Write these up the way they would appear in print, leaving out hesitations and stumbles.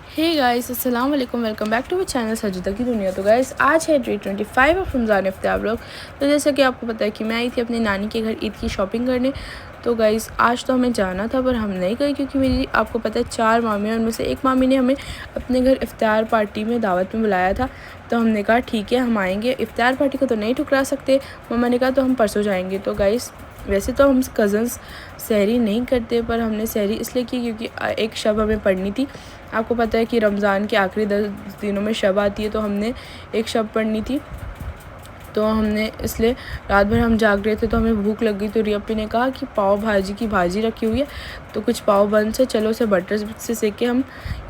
हे guys अस्सलाम वालेकुम, welcome back to my channel Sajida की दुनिया। तो गाइस आज है day 25 of Ramzan iftar vlog. तो जैसा कि आपको पता है कि मैं आई थी अपनी नानी के घर ईद की शॉपिंग करने। तो गाइस आज तो हमें जाना था पर हम नहीं गए क्योंकि मेरी आपको पता है 4 मामी हैं, उनमें से एक मामी ने हमें अपने घर इफ्तार पार्टी में दावत में बुलाया था। तो हमने कहा ठीक है हम आएँगे, इफ्तार पार्टी को तो नहीं ठुकरा सकते। मम्मा ने कहा तो हम परसों जाएँगे। तो गाइस वैसे तो हम कज़न्स सहरी नहीं करते पर हमने सहरी इसलिए की क्योंकि एक शब हमें पढ़नी थी। आपको पता है कि रमज़ान के आखिरी 10 दिनों में शब आती है, तो हमने एक शब पढ़नी थी। तो हमने इसलिए रात भर हम जाग रहे थे, तो हमें भूख लग गई। तो रियप्पी ने कहा कि पाव भाजी की भाजी रखी हुई है तो कुछ पाव बन से चलो उसे बटर से सेक के हम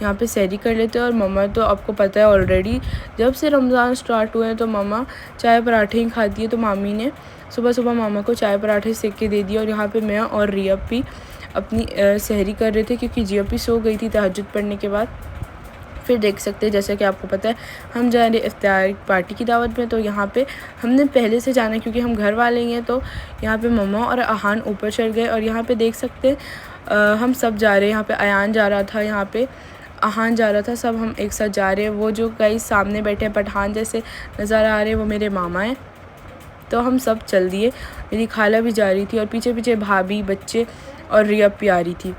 यहाँ पे सहरी कर लेते हैं। और मम्मा तो आपको पता है ऑलरेडी जब से रमज़ान स्टार्ट हुए हैं तो मम्मा चाय पराठे ही खाती है। तो मामी ने सुबह सुबह मामा को चाय पराठे सेक के दे दिया। और यहाँ पर मैं और रियप्पी अपनी सहरी कर रहे थे क्योंकि जियप्पी सो गई थी तहज्जुद पढ़ने के बाद। फिर देख सकते हैं जैसा कि आपको पता है हम जा रहे इफ्तार पार्टी की दावत में। तो यहाँ पे हमने पहले से जाना क्योंकि हम घर वाले ही हैं। तो यहाँ पे मम्मा और अहान ऊपर चढ़ गए और यहाँ पे देख सकते हैं हम सब जा रहे हैं। यहाँ पे अयान जा रहा था, यहाँ पे अहान जा रहा था, सब हम एक साथ जा रहे हैं। वो जो गाइस सामने बैठे हैं पठान जैसे नज़र आ रहे हैं वो मेरे मामा हैं। तो हम सब चल दिए, मेरी खाला भी जा रही थी और पीछे पीछे भाभी, बच्चे और रियप्पी आ रही थी।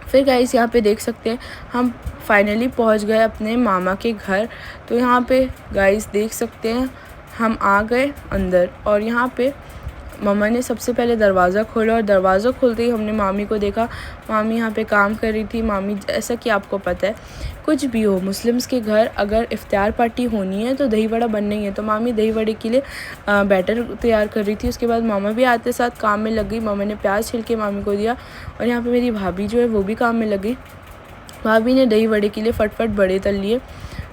फिर गाइस यहाँ पे देख सकते हैं हम फाइनली पहुँच गए अपने मामा के घर। तो यहाँ पे गाइस देख सकते हैं हम आ गए अंदर और यहाँ पे मम्मा ने सबसे पहले दरवाज़ा खोला और दरवाज़ा खोलते ही हमने मामी को देखा। मामी यहाँ पे काम कर रही थी। मामी ऐसा कि आपको पता है कुछ भी हो मुस्लिम्स के घर अगर इफ्तार पार्टी होनी है तो दही वड़ा बनना ही है। तो मामी दही वड़े के लिए बैटर तैयार कर रही थी। उसके बाद मामा भी आते साथ काम में लग गई। मामा ने प्याज छिल के मामी को दिया और यहाँ पर मेरी भाभी जो है वो भी काम में लग गई। भाभी ने दही वड़े के लिए फटफट बड़े तल लिए।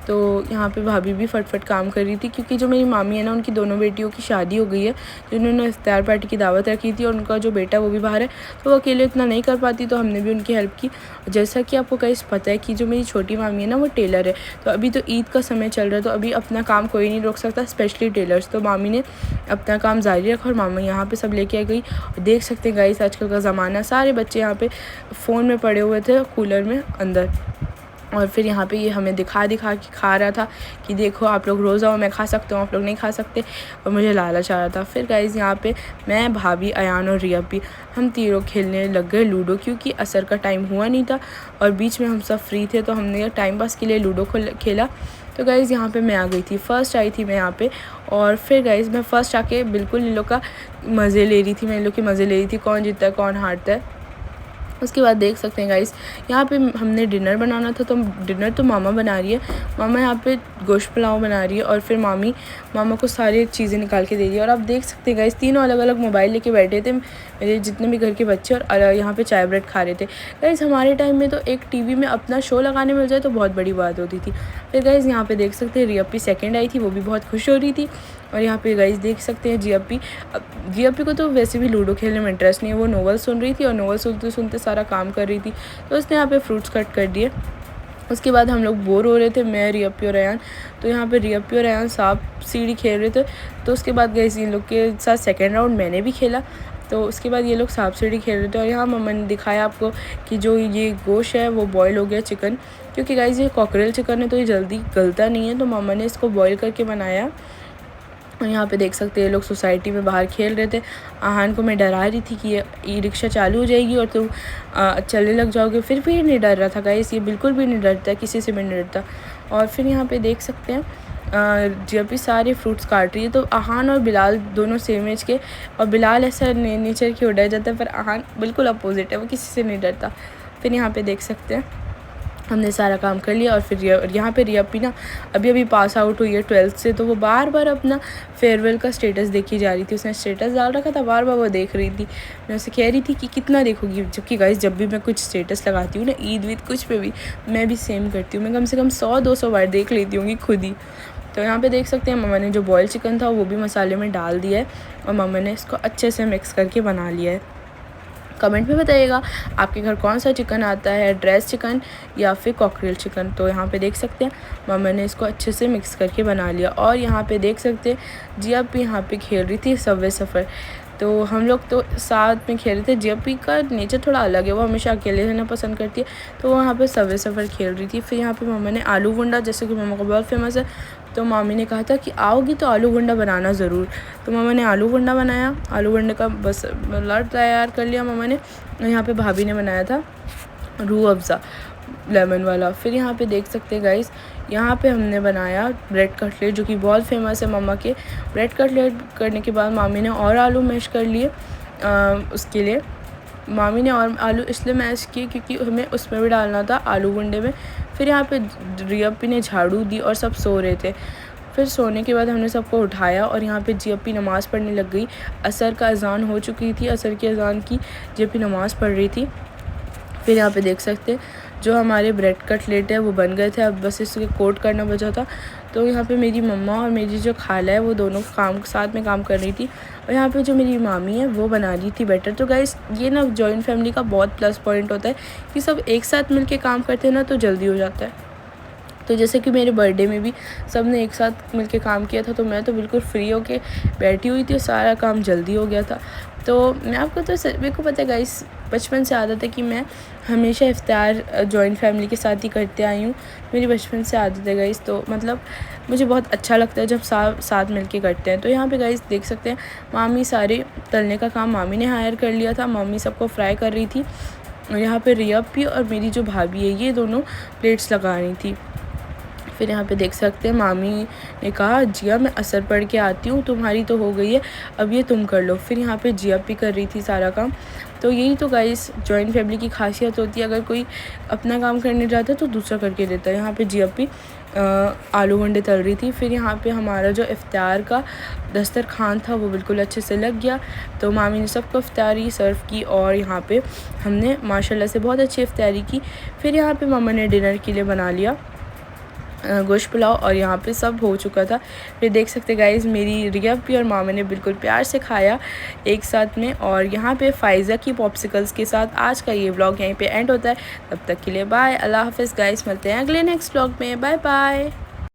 तो यहाँ पे भाभी भी फटफट काम कर रही थी क्योंकि जो मेरी मामी है ना उनकी दोनों बेटियों की शादी हो गई है। जिन्होंने इफ्तार पार्टी की दावत रखी थी और उनका जो बेटा वो भी बाहर है तो वो अकेले इतना नहीं कर पाती। तो हमने भी उनकी हेल्प की। जैसा कि आपको कहीं पता है कि जो मेरी छोटी मामी है ना वो टेलर है। तो अभी तो ईद का समय चल रहा है तो अभी अपना काम कोई नहीं रोक सकता, स्पेशली टेलर्स। तो मामी ने अपना काम जारी रखा और मामा यहाँ पर सब लेके आ गई। देख सकते हैं गाइस आजकल का ज़माना, सारे बच्चे यहाँ पर फ़ोन में पड़े हुए थे कूलर में अंदर। और फिर यहाँ पे ये हमें दिखा दिखा के खा रहा था कि देखो आप लोग रोज़ा हो, मैं खा सकता हूँ, आप लोग नहीं खा सकते। और मुझे लालच आ रहा था। फिर गाइस यहाँ पे मैं, भाभी, अयान और रियप्पी हम तीनों खेलने लग गए लूडो क्योंकि असर का टाइम हुआ नहीं था और बीच में हम सब फ्री थे। तो हमने टाइम पास के लिए लूडो को खेला। तो गाइज़ यहाँ पे मैं आ गई थी, फ़र्स्ट आई थी मैं यहाँ पे। और फिर गाइज़ मैं फ़र्स्ट आके बिल्कुल इन लोग का मज़े ले रही थी, मैं इन लोग के मज़े ले रही थी कौन जीतता है कौन हारता है। उसके बाद देख सकते हैं गाइस यहाँ पे हमने डिनर बनाना था। तो डिनर तो मामा बना रही है, मामा यहाँ पे गोश्त पुलाव बना रही है और फिर मामा को सारी चीज़ें निकाल के दे रही है। और आप देख सकते हैं गाइस तीनों अलग अलग मोबाइल लेके बैठे थे मेरे जितने भी घर के बच्चे और यहाँ पे चाय ब्रेड खा रहे थे। गाइस हमारे टाइम में तो एक टीवी में अपना शो लगाने मिल जाए तो बहुत बड़ी बात होती थी। फिर गाइस यहाँ पे देख सकते हैं रियप्पी सेकंड आई थी, वो भी बहुत खुश हो रही थी। और यहाँ पे गाइस देख सकते हैं जियप्पी को तो वैसे भी लूडो खेलने में इंटरेस्ट नहीं है, वो नोवेल सुन रही थी और नोवेल सुनते सुनते सारा काम कर रही थी। तो उसने यहाँ पे फ्रूट्स कट कर दिए। उसके बाद हम लोग बोर हो रहे थे, मैं, रियप्पी और अयान। तो यहाँ पे रियप्पी और अयान सांप सीढ़ी खेल रहे थे। तो उसके बाद गाइस इन लोग के साथ सेकेंड राउंड मैंने भी खेला। तो उसके बाद ये लोग सांप सीढ़ी खेल रहे थे। और यहाँ मम्मा ने दिखाया आपको कि जो ये गोश्त है वो बॉयल हो गया चिकन, क्योंकि गाइस ये कॉकरेल चिकन है तो ये जल्दी गलता नहीं है। तो मम्मा ने इसको बॉयल करके बनाया। और यहाँ पे देख सकते हैं लोग सोसाइटी में बाहर खेल रहे थे। आहान को मैं डरा रही थी कि ये ई रिक्शा चालू हो जाएगी और तुम चलने लग जाओगे। फिर भी ये नहीं डर रहा था गाइस, ये बिल्कुल भी नहीं डरता, किसी से भी नहीं डरता। और फिर यहाँ पे देख सकते हैं जब भी सारे फ्रूट्स काट रही है तो आहान और बिलाल दोनों सेम एज के। और बिलाल ऐसा नेचर की डर जाता है पर आहान बिल्कुल अपोजिट है, वो किसी से नहीं डरता। फिर यहाँ पर देख सकते हैं हमने सारा काम कर लिया। और फिर यहाँ पे रियप्पी ना अभी पास आउट हुई है 12th से। तो वो बार बार अपना फेयरवेल का स्टेटस देखी जा रही थी, उसने स्टेटस डाल रखा था, बार बार वो देख रही थी। मैं उसे कह रही थी कि कितना देखोगी, जबकि गाइस जब भी मैं कुछ स्टेटस लगाती हूँ ना ईद वीद कुछ पे भी मैं भी सेम करती हूँ, मैं कम से कम 100-200 बार देख लेती हूँ खुद ही। तो यहाँ पे देख सकते हैं मम्मा ने जो बॉयल चिकन था वो भी मसाले में डाल दिया है और मम्मा ने इसको अच्छे से मिक्स करके बना लिया है। कमेंट में बताइएगा आपके घर कौन सा चिकन आता है, ड्रेस चिकन या फिर कॉकरेल चिकन। तो यहाँ पे देख सकते हैं मम्मा ने इसको अच्छे से मिक्स करके बना लिया। और यहाँ पे देख सकते हैं जी आप भी यहाँ पे खेल रही थी सबवे सफ़र। तो हम लोग तो साथ में खेल रहे थे। जियप्पी का नेचर थोड़ा अलग है, वो हमेशा अकेले रहना पसंद करती है, तो वो वहाँ पे सबवे सफ़र खेल रही थी। फिर यहाँ पे मम्मा ने आलू गुंडा, जैसे कि मम्मा का बहुत फेमस है, तो मामी ने कहा था कि आओगी तो आलू गुंडा बनाना ज़रूर। तो मम्मा ने आलू गुंडा बनाया, आलू गुंडे का बस लड़ तैयार कर लिया मम्मा ने। यहाँ पे भाभी ने बनाया था रूह अफ़ज़ा लेमन वाला। फिर यहाँ पे देख सकते हैं गाइस, यहाँ पे हमने बनाया ब्रेड कटलेट, जो कि बहुत फेमस है मम्मा के। ब्रेड कटलेट करने के बाद मामी ने और आलू मैश कर लिए। उसके लिए मामी ने और आलू इसलिए मैश किए क्योंकि हमें उसमें भी डालना था आलू गुंडे में। फिर यहाँ पे जियप्पी ने झाड़ू दी और सब सो रहे थे। फिर सोने के बाद हमने सबको उठाया और यहाँ पे जियप्पी नमाज़ पढ़ने लग गई। असर का अज़ान हो चुकी थी, असर की अज़ान की जियप्पी नमाज़ पढ़ रही थी। फिर यहाँ पे देख सकते जो हमारे ब्रेड कटलेट है वो बन गए थे, अब बस इसके कोट करना बचा था। तो यहाँ पे मेरी मम्मा और मेरी जो खाला है वो दोनों साथ में काम कर रही थी, और यहाँ पे जो मेरी मामी है वो बना रही थी बैटर। तो गाइस ये ना जॉइंट फैमिली का बहुत प्लस पॉइंट होता है कि सब एक साथ मिल के काम करते हैं ना, तो जल्दी हो जाता है। तो जैसे कि मेरे बर्थडे में भी सब ने एक साथ मिलके काम किया था, तो मैं तो बिल्कुल फ्री होके बैठी हुई थी और सारा काम जल्दी हो गया था। तो मैं आपको तो मेरे को पता है गाइस, बचपन से आदत है कि मैं हमेशा इफ्तार जॉइंट फैमिली के साथ ही करते आई हूँ। मेरी बचपन से आदत है गाइस, तो मतलब मुझे बहुत अच्छा लगता है जब साथ मिलके करते हैं। तो यहाँ पे गाइस देख सकते हैं, मामी सारे तलने का काम मामी ने हायर कर लिया था, मम्मी सबको फ्राई कर रही थी, और यहाँ पे रियप्पी और मेरी जो भाभी है ये दोनों प्लेट्स लगा रही थी। फिर यहाँ पे देख सकते हैं मामी ने कहा, जिया मैं असर पढ़ के आती हूँ, तुम्हारी तो हो गई है, अब ये तुम कर लो। फिर यहाँ पे जियप्पी कर रही थी सारा काम। तो यही तो गाइस जॉइंट फैमिली की खासियत होती है, अगर कोई अपना काम करने जाता है तो दूसरा करके देता है। यहाँ पे जियप्पी आलू गंडे तल रही थी। फिर यहाँ पे हमारा जो इफ्तार का दस्तरखान था वो बिल्कुल अच्छे से लग गया। तो मामी ने सबको इफ्तारी सर्व की और यहाँ पे हमने माशाल्लाह से बहुत अच्छी इफ्तारी की। फिर यहाँ पे मामा ने डिनर के लिए बना लिया गोश्त पुलाव, और यहाँ पे सब हो चुका था। फिर देख सकते गाइस मेरी रियप्पी और मामा ने बिल्कुल प्यार से खाया एक साथ में। और यहाँ पे फ़ाइज़ा की पॉप्सिकल्स के साथ आज का ये व्लॉग यहीं पे एंड होता है। तब तक के लिए बाय, अल्लाह हाफ़िज़ गाइस, मिलते हैं अगले नेक्स्ट व्लॉग में, बाय बाय।